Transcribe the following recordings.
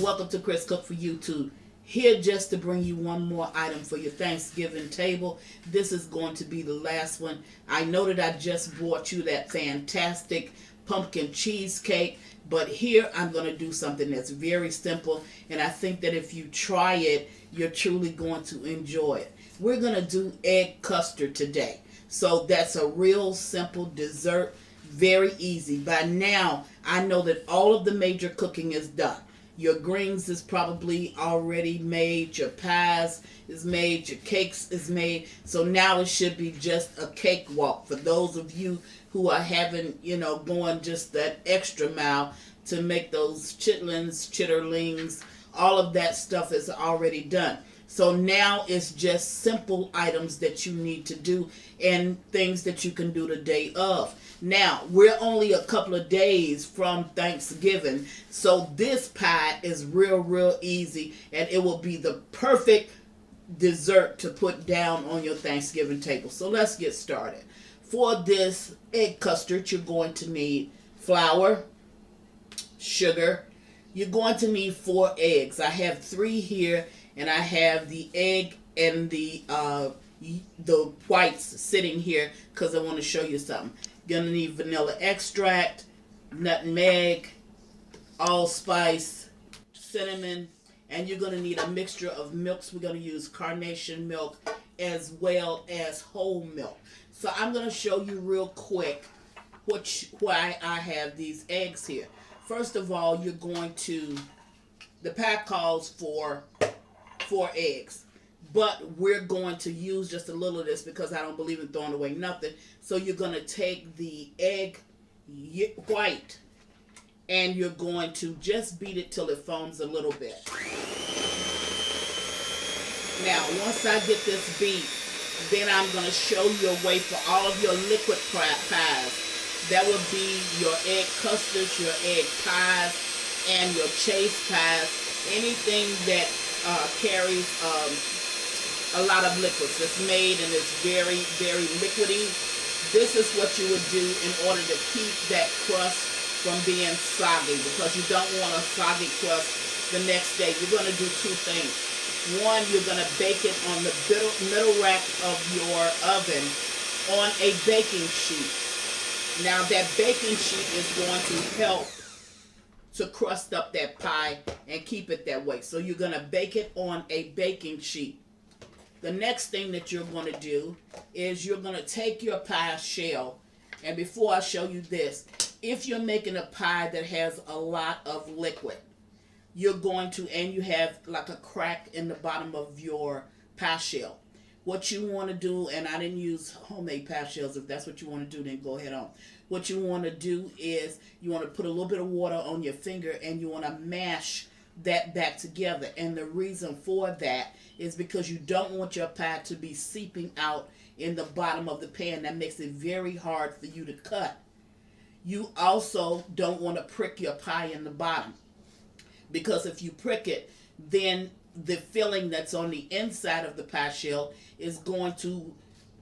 Welcome to Chris Cook for YouTube. Here just to bring you one more item for your Thanksgiving table. This is going to be the last one. I know that I just brought you that fantastic pumpkin cheesecake, but here I'm going to do something that's very simple, and I think that if you try it, you're truly going to enjoy it. We're going to do egg custard today. So that's a real simple dessert, very easy. By now, I know that all of the major cooking is done. Your greens is probably already made, your pies is made, your cakes is made. So now it should be just a cakewalk for those of you who are having, going just that extra mile to make those chitlins, chitterlings, all of that stuff is already done. So now it's just simple items that you need to do and things that you can do the day of. Now, we're only a couple of days from Thanksgiving, so this pie is real easy, and it will be the perfect dessert to put down on your Thanksgiving table. So let's get started. For this egg custard, you're going to need flour, sugar. You're going to need 4 eggs. I have 3 here, and I have the egg and the whites sitting here because I want to show you something. You're going to need vanilla extract, nutmeg, allspice, cinnamon, and you're going to need a mixture of milks. We're going to use carnation milk as well as whole milk. So I'm going to show you real quick why I have these eggs here. First of all, you're going to, the pack calls for 4 eggs. But we're going to use just a little of this because I don't believe in throwing away nothing. So you're going to take the egg white and you're going to just beat it till it foams a little bit. Now, once I get this beat, then I'm going to show you a way for all of your liquid pies. That would be your egg custards, your egg pies, and your chase pies. Anything that carries a lot of liquids. It's made and it's very liquidy. This is what you would do in order to keep that crust from being soggy, because you don't want a soggy crust the next day. You're going to do 2 things. One, you're going to bake it on the middle rack of your oven on a baking sheet. Now that baking sheet is going to help to crust up that pie and keep it that way. So you're going to bake it on a baking sheet. The next thing that you're going to do is you're going to take your pie shell, and before I show you this, if you're making a pie that has a lot of liquid, you're going to, and you have like a crack in the bottom of your pie shell, what you want to do, and I didn't use homemade pie shells, if that's what you want to do, then go ahead on. What you want to do is you want to put a little bit of water on your finger and you want to mash that back together. And the reason for that is because you don't want your pie to be seeping out in the bottom of the pan. That makes it very hard for you to cut. You also don't want to prick your pie in the bottom, because if you prick it, then the filling that's on the inside of the pie shell is going to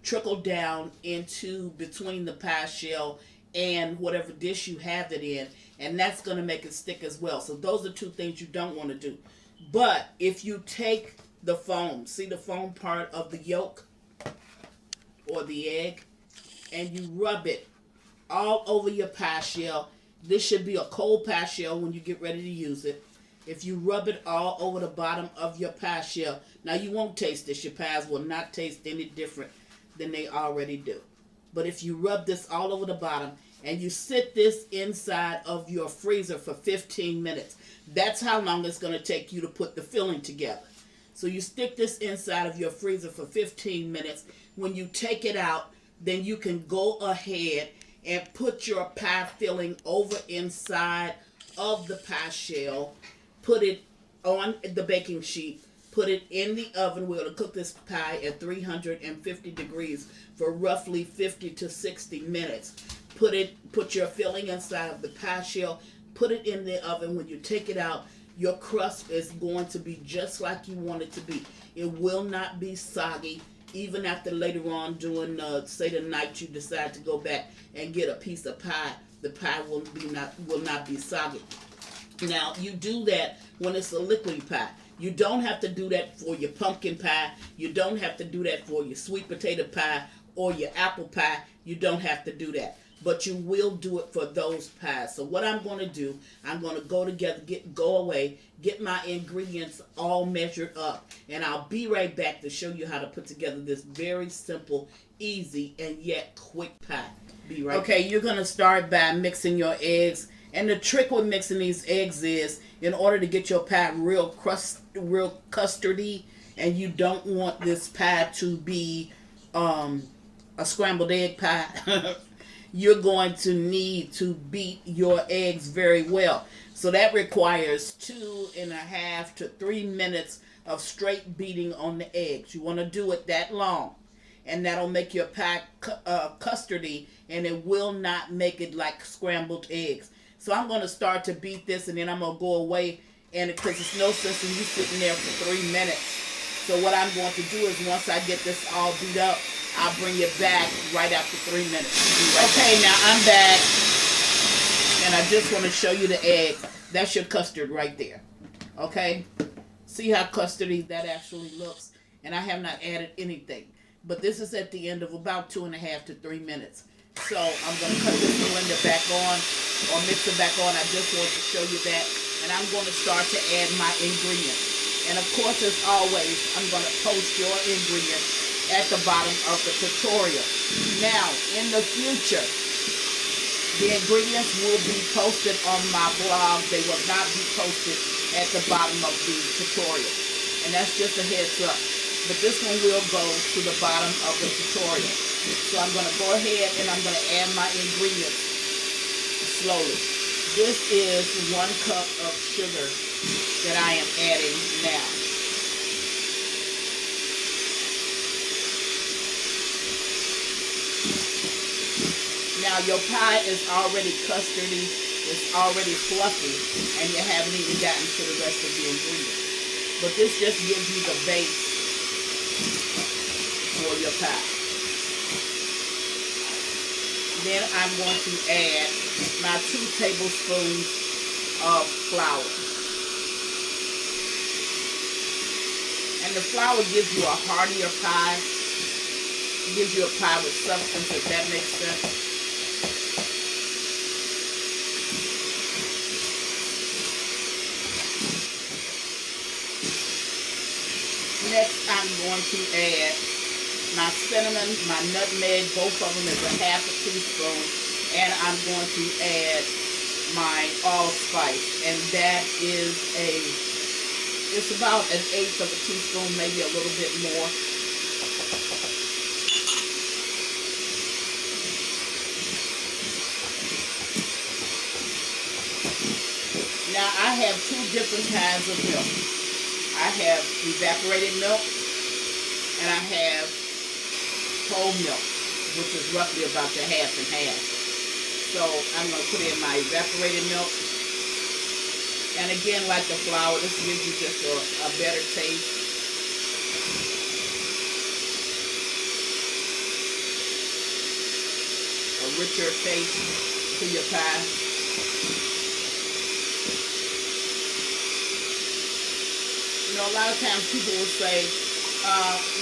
trickle down into between the pie shell and whatever dish you have it in, and that's going to make it stick as well. So those are 2 things you don't want to do. But if you take the foam, see the foam part of the yolk or the egg, and you rub it all over your pie shell. This should be a cold pie shell when you get ready to use it. If you rub it all over the bottom of your pie shell, now you won't taste this. Your pies will not taste any different than they already do. But if you rub this all over the bottom and you sit this inside of your freezer for 15 minutes, that's how long it's going to take you to put the filling together. So you stick this inside of your freezer for 15 minutes. When you take it out, then you can go ahead and put your pie filling over inside of the pie shell, put it on the baking sheet, put it in the oven. We're going to cook this pie at 350 degrees for roughly 50 to 60 minutes. Put your filling inside of the pie shell, put it in the oven. When you take it out, your crust is going to be just like you want it to be. It will not be soggy. Even after later on during, say the night you decide to go back and get a piece of pie, the pie will not be soggy. Now, you do that when it's a liquidy pie. You don't have to do that for your pumpkin pie. You don't have to do that for your sweet potato pie or your apple pie. You don't have to do that. But you will do it for those pies. So what I'm going to do, I'm going to go away, get my ingredients all measured up, and I'll be right back to show you how to put together this very simple, easy, and yet quick pie. Be right back. Okay, you're going to start by mixing your eggs. And the trick with mixing these eggs is, in order to get your pie real custardy, and you don't want this pie to be a scrambled egg pie, you're going to need to beat your eggs very well. So that requires 2.5 to 3 minutes of straight beating on the eggs. You want to do it that long, and that'll make your pie custardy, and it will not make it like scrambled eggs. So I'm going to start to beat this, and then I'm going to go away, and because it's no sense in you sitting there for 3 minutes. So what I'm going to do is, once I get this all beat up, I'll bring it back right after 3 minutes. Okay, now I'm back, and I just want to show you the eggs. That's your custard right there. Okay? See how custardy that actually looks? And I have not added anything. But this is at the end of about 2.5 to 3 minutes. So I'm going to cut this blender back on, or mixer back on. I just want to show you that. And I'm going to start to add my ingredients. And of course, as always, I'm going to post your ingredients at the bottom of the tutorial. Now, in the future, the ingredients will be posted on my blog. They will not be posted at the bottom of the tutorial. And that's just a heads up. But this one will go to the bottom of the tutorial. So I'm going to go ahead and I'm going to add my ingredients slowly. This is 1 cup of sugar that I am adding now. Now your pie is already custardy, it's already fluffy, and you haven't even gotten to the rest of the ingredients. But this just gives you the base for your pie. Then I'm going to add my 2 tablespoons of flour. And the flour gives you a heartier pie. It gives you a pie with substance, if that makes sense. Next, I'm going to add my cinnamon, my nutmeg, both of them is a 1/2 teaspoon, and I'm going to add my allspice, and that is it's about 1/8 of a teaspoon, maybe a little bit more. Now I have 2 different kinds of milk. I have evaporated milk, and I have whole milk, which is roughly about the 1/2 and 1/2. So I'm going to put in my evaporated milk. And again, like the flour, this gives you just a better taste. A richer taste to your pie. You know, a lot of times people will say,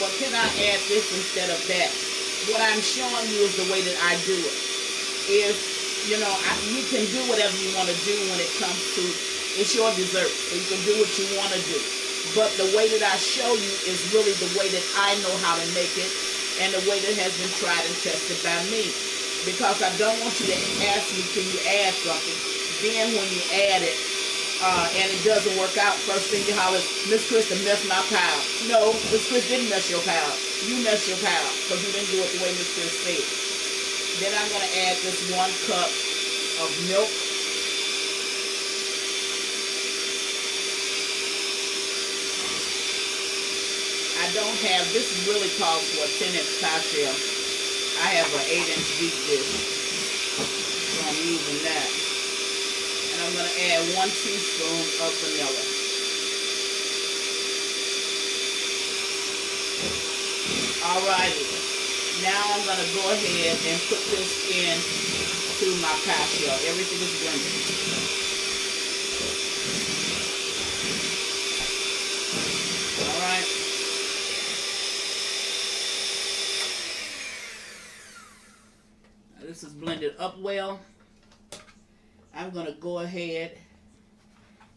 well, can I add this instead of that? What I'm showing you is the way that I do it. You know, you can do whatever you want to do when it comes to, it's your dessert, so you can do what you want to do. But the way that I show you is really the way that I know how to make it, and the way that has been tried and tested by me. Because I don't want you to ask me, can you add something? Then when you add it, and it doesn't work out, first thing you holler, Miss Krista messed my pie out. No, Miss Krista didn't mess your pie out. You messed your pie out because you didn't do it the way Miss Krista said. Then I'm going to add this 1 cup of milk. I don't have, this really calls for a 10-inch pie shell. I have an 8-inch deep dish, so I'm using that. And I'm going to add 1 teaspoon of vanilla. Alrighty, now I'm going to go ahead and put this into my pie shell. Everything is blended. is blended up well, I'm going to go ahead,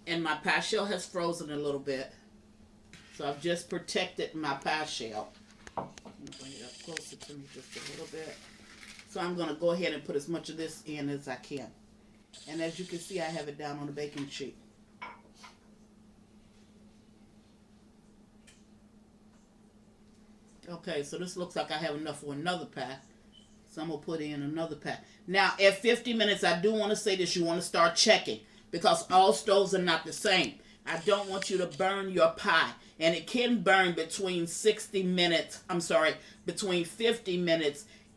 and my pie shell has frozen a little bit. So I've just protected my pie shell. I'm going to bring it up closer to me just a little bit. So I'm going to go ahead and put as much of this in as I can. And as you can see, I have it down on the baking sheet. Okay, so this looks like I have enough for another pie. So I'm going to put in another pie. Now, at 50 minutes, I do want to say this. You want to start checking because all stoves are not the same. I don't want you to burn your pie. And it can burn between between 50 minutes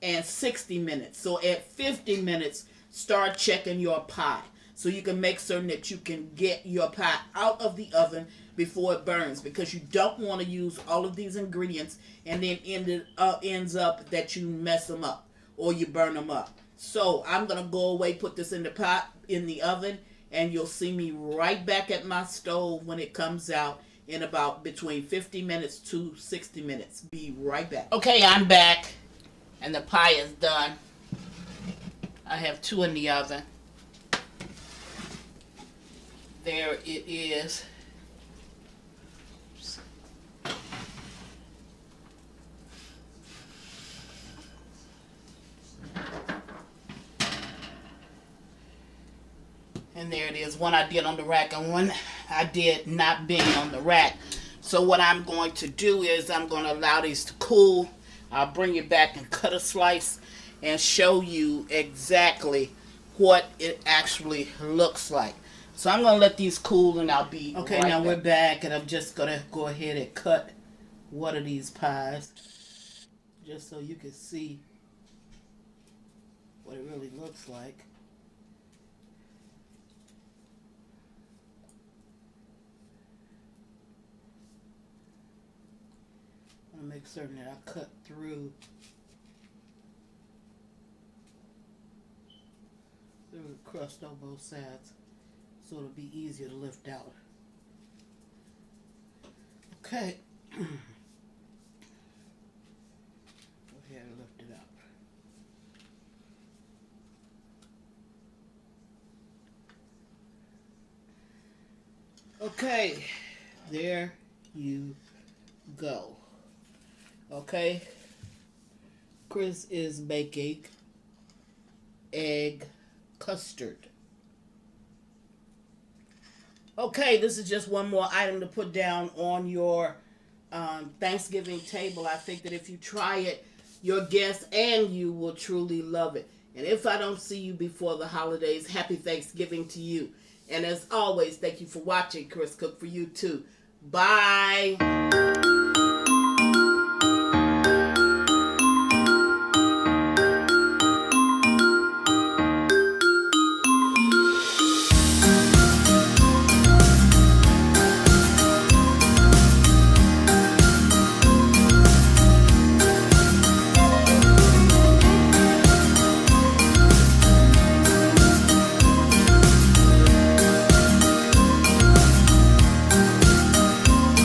and 60 minutes. So at 50 minutes, start checking your pie. So you can make certain that you can get your pie out of the oven before it burns, because you don't want to use all of these ingredients and then ends up that you mess them up or you burn them up. So I'm going to go away, put this in the oven, and you'll see me right back at my stove when it comes out in about between 50 minutes to 60 minutes. Be right back. Okay, I'm back, and the pie is done. I have 2 in the oven. There it is. And there it is, one I did on the rack and one I did not being on the rack. So what I'm going to do is I'm going to allow these to cool. I'll bring it back and cut a slice and show you exactly what it actually looks like. So I'm going to let these cool and I'll be okay. Right now back. We're back, and I'm just going to go ahead and cut one of these pies just so you can see what it really looks like. I'm going to make certain that I cut through the crust on both sides so it'll be easier to lift out. Okay. Go ahead and lift it out. Okay, there you go. Okay, Chris is making egg custard. Okay, this is just one more item to put down on your Thanksgiving table. I think that if you try it, your guests and you will truly love it. And if I don't see you before the holidays, happy Thanksgiving to you. And as always, thank you for watching. Chris Cook for you too. Bye.